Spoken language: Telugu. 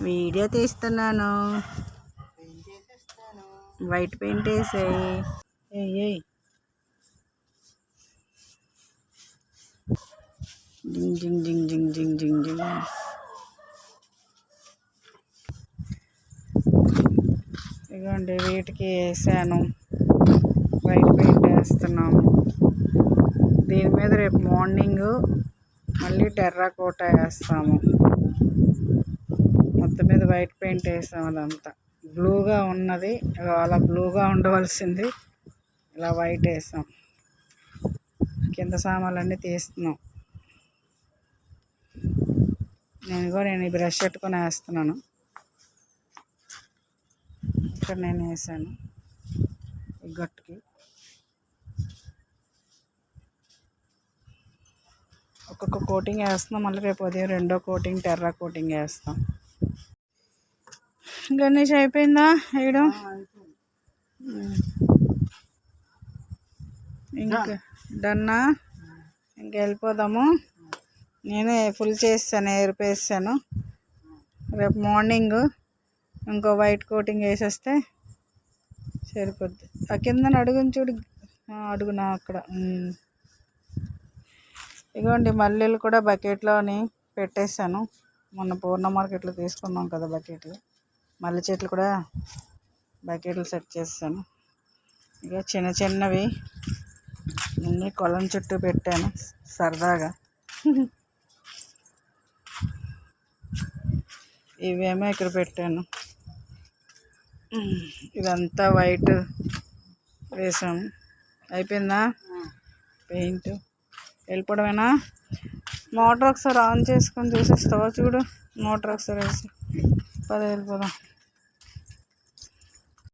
వీడియో తీస్తున్నాను. వైట్ పెయింట్ వేసాయి. జింగ్ జింగ్ జింగ్ జింగ్ జింగ్ జింగ్ జింగ్. ఇదిగోండి వీటికి వేసాను. వైట్ పెయింట్ వేస్తున్నాము. దీని మీద రేపు మార్నింగ్ మళ్ళీ టెర్రాకోట వేస్తాము. మొత్తం మీద వైట్ పెయింట్ వేసాము. అదంతా బ్లూగా ఉన్నది, అలా బ్లూగా ఉండవలసింది ఇలా వైట్ వేసాం. కింద సామాన్లన్నీ తీస్తున్నాం. నేను ఈ బ్రష్ పెట్టుకొని వేస్తున్నాను. ఇక్కడ నేను వేసాను ఈ గట్టుకి. ఒక్కొక్క కోటింగ్ వేస్తున్నాం. మళ్ళీ రేపు ఉదయం రెండో కోటింగ్ టెర్రా కోటింగ్ వేస్తాం. గణేష్ అయిపోయిందా వేయడం? ఇంకా డన్నా? ఇంక వెళ్ళిపోదాము. నేనే ఫుల్ చేస్తాను, ఎరిపేసాను. రేపు మార్నింగ్ ఇంకో వైట్ కోటింగ్ వేసేస్తే సరిపోద్ది. ఆ కింద అడుగుని చూడు, అడుగునా అక్కడ. ఇదిగోండి మల్లెలు కూడా బకెట్లోని పెట్టేశాను. మొన్న పూర్ణ మార్కెట్లో తీసుకున్నాం కదా బకెట్లు. మల్లె చెట్లు కూడా బకెట్లు సెట్ చేస్తాను. ఇక చిన్న చిన్నవి అన్నీ కొలం చుట్టూ పెట్టాను సరదాగా. ఇవేమో ఇక్కడ పెట్టాను. ఇదంతా వైట్ వేసాము. అయిపోయిందా పెయింట్? వెళ్ళిపోవడమేనా? మోటార్ ఒకసారి ఆన్ చేసుకొని చూసేస్తావా? చూడు మోటార్ ఒకసారి వేసి. పద వెళ్ళిపోదాం.